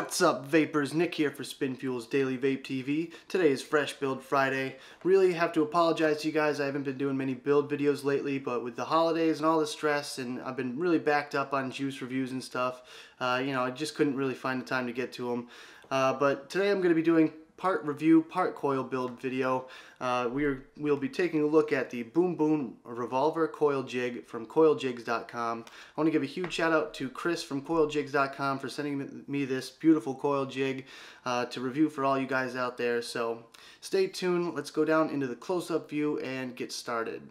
What's up, vapors? Nick here for Spin Fuel's Daily Vape TV. Today is Fresh Build Friday. Really have to apologize to you guys. I haven't been doing many build videos lately, but with the holidays and all the stress, and I've been really backed up on juice reviews and stuff, I just couldn't really find the time to get to them. But today I'm going to be doing part review, part coil build video. We'll be taking a look at the Boom Boom Revolver Coil Jig from coiljigs.com. I want to give a huge shout out to Chris from coiljigs.com for sending me this beautiful coil jig to review for all you guys out there. So stay tuned. Let's go down into the close-up view and get started.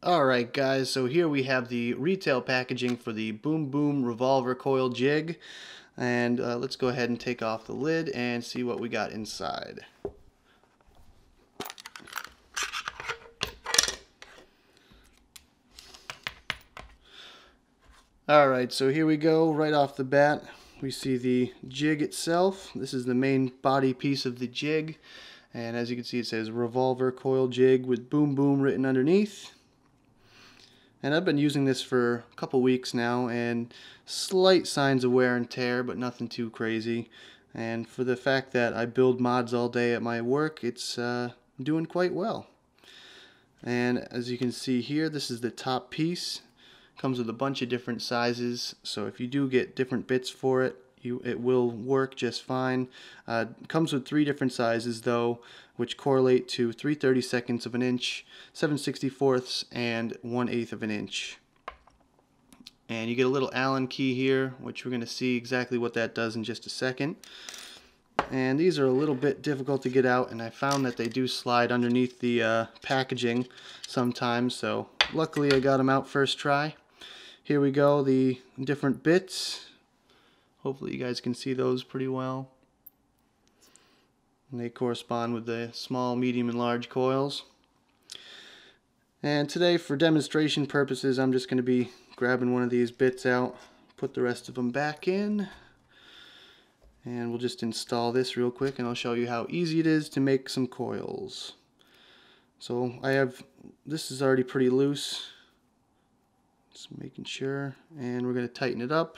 Alright guys, so here we have the retail packaging for the Boom Boom Revolver Coil Jig, and let's go ahead and take off the lid and see what we got inside. Alright, so here we go. Right off the bat we see the jig itself. This is the main body piece of the jig, and as you can see it says Revolver Coil Jig with Boom Boom written underneath. And I've been using this for a couple weeks now, and slight signs of wear and tear, but nothing too crazy. And for the fact that I build mods all day at my work, it's doing quite well. And as you can see here, this is the top piece. Comes with a bunch of different sizes, so if you do get different bits for it, it will work just fine. Comes with 3 different sizes though, which correlate to 3/32 of an inch, 7/64, and 1/8 of an inch. And you get a little Allen key here, which we're going to see exactly what that does in just a second. And these are a little bit difficult to get out, and I found that they do slide underneath the packaging sometimes, so luckily I got them out first try. Here we go, the different bits. Hopefully you guys can see those pretty well. And they correspond with the small, medium, and large coils. And today, for demonstration purposes, I'm just going to be grabbing one of these bits out, put the rest of them back in, and we'll just install this real quick, and I'll show you how easy it is to make some coils. So this is already pretty loose, just making sure, and we're going to tighten it up.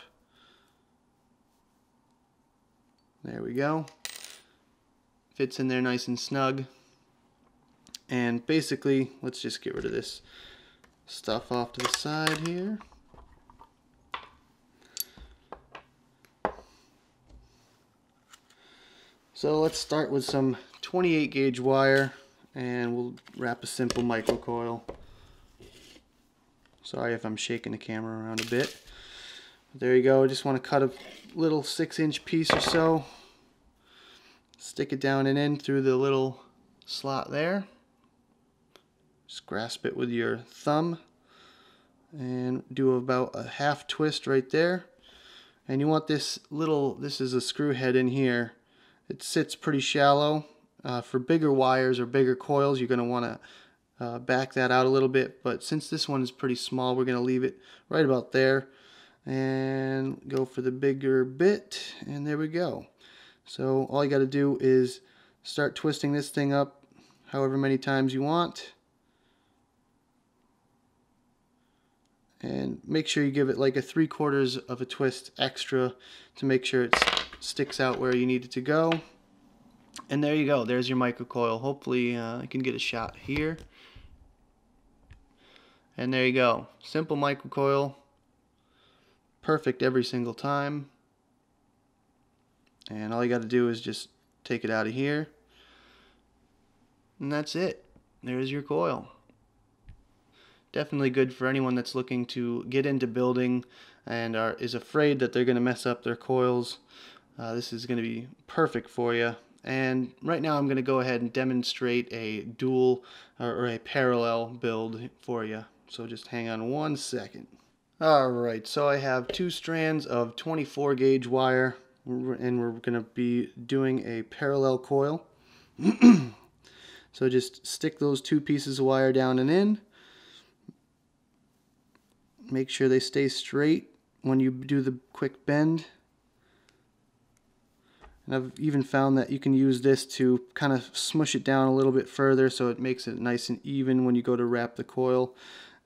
There we go. Fits in there nice and snug. And basically, let's just get rid of this stuff off to the side here. So let's start with some 28 gauge wire, and we'll wrap a simple microcoil. Sorry if I'm shaking the camera around a bit. There you go. I just want to cut a little 6-inch piece or so. Stick it down and in through the little slot there. Just grasp it with your thumb and do about a half twist right there. And you want this is a screw head in here. It sits pretty shallow. For bigger wires or bigger coils, you're going to want to back that out a little bit. But since this one is pretty small, we're going to leave it right about there. And go for the bigger bit, and there we go. So all you got to do is start twisting this thing up however many times you want, and make sure you give it like a 3/4 of a twist extra to make sure it sticks out where you need it to go. And there you go, there's your microcoil. Hopefully I can get a shot here, and there you go, simple microcoil. Perfect every single time. And all you got to do is just take it out of here, and that's it. There's your coil. Definitely good for anyone that's looking to get into building and is afraid that they're going to mess up their coils. This is going to be perfect for you. And right now I'm going to go ahead and demonstrate a dual or a parallel build for you. So just hang on one second. Alright, so I have 2 strands of 24 gauge wire, and we're going to be doing a parallel coil. So just stick those 2 pieces of wire down and in. Make sure they stay straight when you do the quick bend. And I've even found that you can use this to kind of smush it down a little bit further so it makes it nice and even when you go to wrap the coil.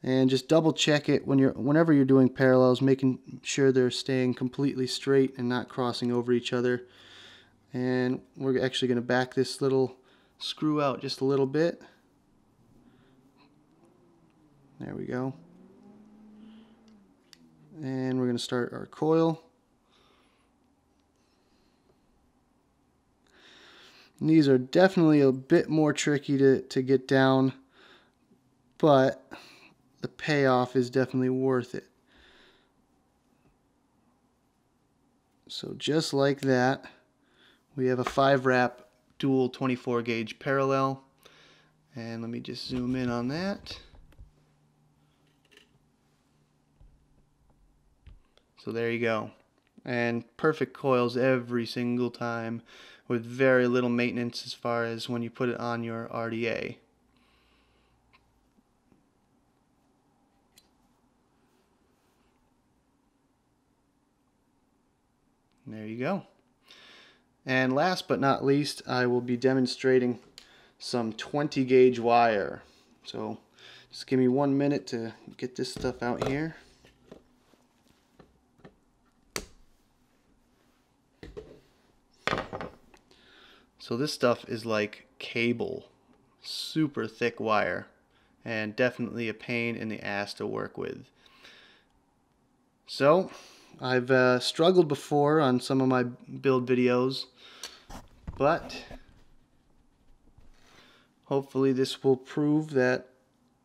And just double check it whenever you're doing parallels, making sure they're staying completely straight and not crossing over each other. And we're actually going to back this little screw out just a little bit. There we go. And we're going to start our coil. And these are definitely a bit more tricky to get down, but the payoff is definitely worth it. So just like that, we have a 5-wrap dual 24 gauge parallel. And let me just zoom in on that. So there you go. And perfect coils every single time with very little maintenance as far as when you put it on your RDA. There you go. And last but not least, I will be demonstrating some 20 gauge wire. So just give me 1 minute to get this stuff out here. So this stuff is like cable, super thick wire, and definitely a pain in the ass to work with. So I've struggled before on some of my build videos, but hopefully this will prove that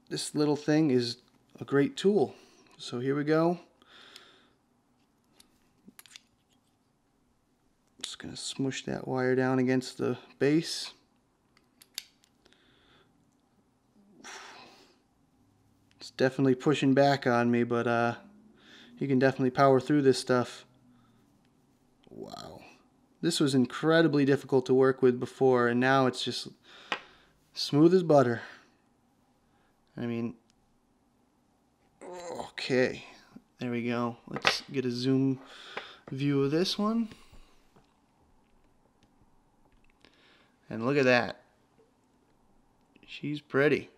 this little thing is a great tool. So here we go. Just going to smush that wire down against the base. It's definitely pushing back on me, but you can definitely power through this stuff. Wow. This was incredibly difficult to work with before, and now it's just smooth as butter. I mean, okay. There we go. Let's get a zoom view of this one. And look at that. She's pretty.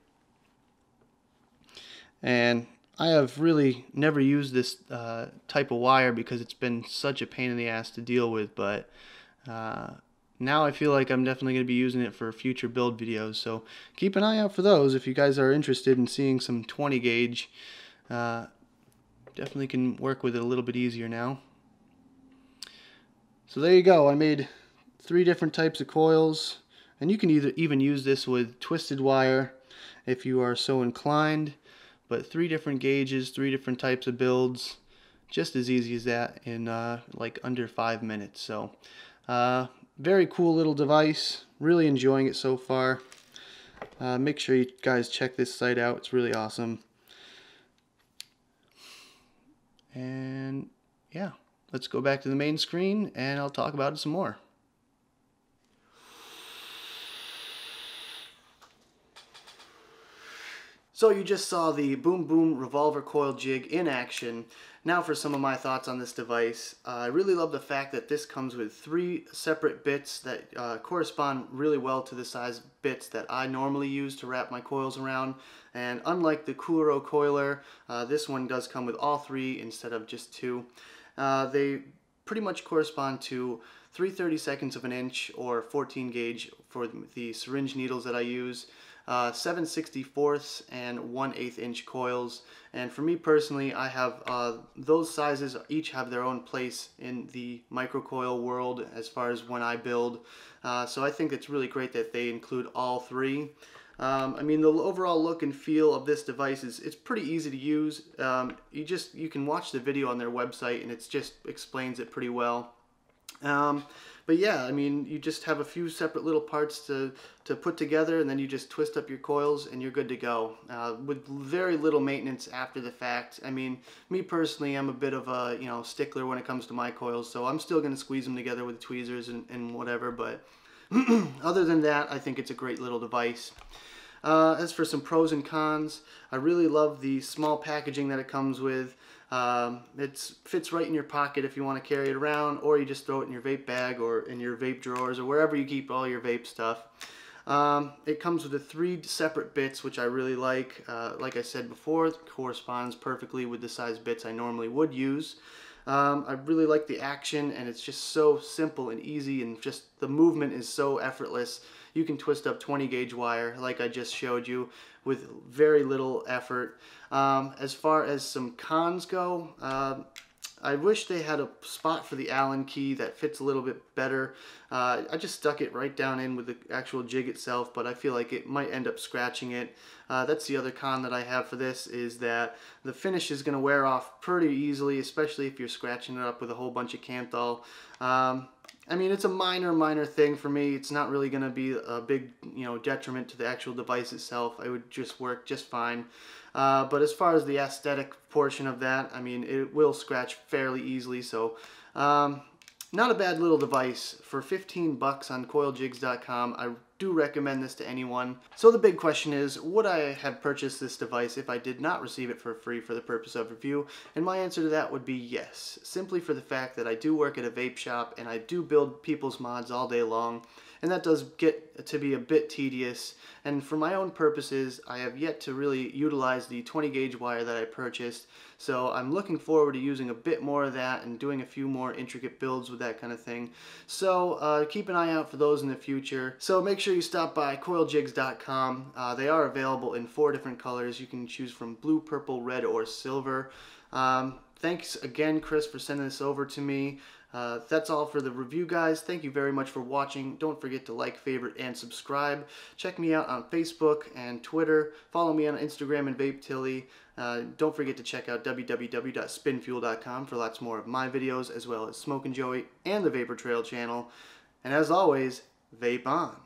And I have really never used this type of wire because it's been such a pain in the ass to deal with, but now I feel like I'm definitely going to be using it for future build videos, so keep an eye out for those if you guys are interested in seeing some 20 gauge. Definitely can work with it a little bit easier now. So there you go. I made 3 different types of coils, and you can even use this with twisted wire if you are so inclined. But 3 different gauges, 3 different types of builds, just as easy as that in like under 5 minutes. So very cool little device, really enjoying it so far. Make sure you guys check this site out, it's really awesome. And yeah, let's go back to the main screen and I'll talk about it some more. So you just saw the Boom Boom Revolver Coil Jig in action. Now for some of my thoughts on this device. I really love the fact that this comes with 3 separate bits that correspond really well to the size bits that I normally use to wrap my coils around. And unlike the Kuro coiler, this one does come with all 3 instead of just 2. They pretty much correspond to 3/32 of an inch or 14 gauge for the syringe needles that I use. 7/64 and 1/8 inch coils, and for me personally, I have those sizes each have their own place in the microcoil world as far as when I build, so I think it's really great that they include all 3. I mean, the overall look and feel of this device it's pretty easy to use. You can watch the video on their website and it just explains it pretty well. But yeah, I mean, you just have a few separate little parts to put together, and then you just twist up your coils and you're good to go, with very little maintenance after the fact. I mean, me personally, I'm a bit of a stickler when it comes to my coils, so I'm still going to squeeze them together with tweezers and whatever, but other than that, I think it's a great little device. As for some pros and cons, I really love the small packaging that it comes with. It fits right in your pocket if you want to carry it around, or you just throw it in your vape bag or in your vape drawers or wherever you keep all your vape stuff. It comes with the 3 separate bits, which I really like. Like I said before, it corresponds perfectly with the size bits I normally would use. I really like the action, and it's just so simple and easy, and just the movement is so effortless. You can twist up 20 gauge wire like I just showed you with very little effort. As far as some cons go, I wish they had a spot for the Allen key that fits a little bit better. I just stuck it right down in with the actual jig itself, but I feel like it might end up scratching it. That's the other con that I have for this, is that the finish is going to wear off pretty easily, especially if you're scratching it up with a whole bunch of Kanthal. I mean, it's a minor thing for me. It's not really going to be a big, detriment to the actual device itself. It would just work just fine. But as far as the aesthetic portion of that, I mean, it will scratch fairly easily. So, not a bad little device. For 15 bucks on coiljigs.com, I do recommend this to anyone. So the big question is, would I have purchased this device if I did not receive it for free for the purpose of review? And my answer to that would be yes, simply for the fact that I do work at a vape shop and I do build people's mods all day long, and that does get to be a bit tedious. And for my own purposes, I have yet to really utilize the 20 gauge wire that I purchased, so I'm looking forward to using a bit more of that and doing a few more intricate builds with that kind of thing. So keep an eye out for those in the future. So make sure you stop by coiljigs.com. They are available in 4 different colors. You can choose from blue, purple, red, or silver. Thanks again, Chris, for sending this over to me. That's all for the review, guys. Thank you very much for watching. Don't forget to like, favorite, and subscribe. Check me out on Facebook and Twitter. Follow me on Instagram and VapeTilly. Don't forget to check out www.spinfuel.com for lots more of my videos, as well as Smoke and Joey and the Vapor Trail channel. And as always, vape on.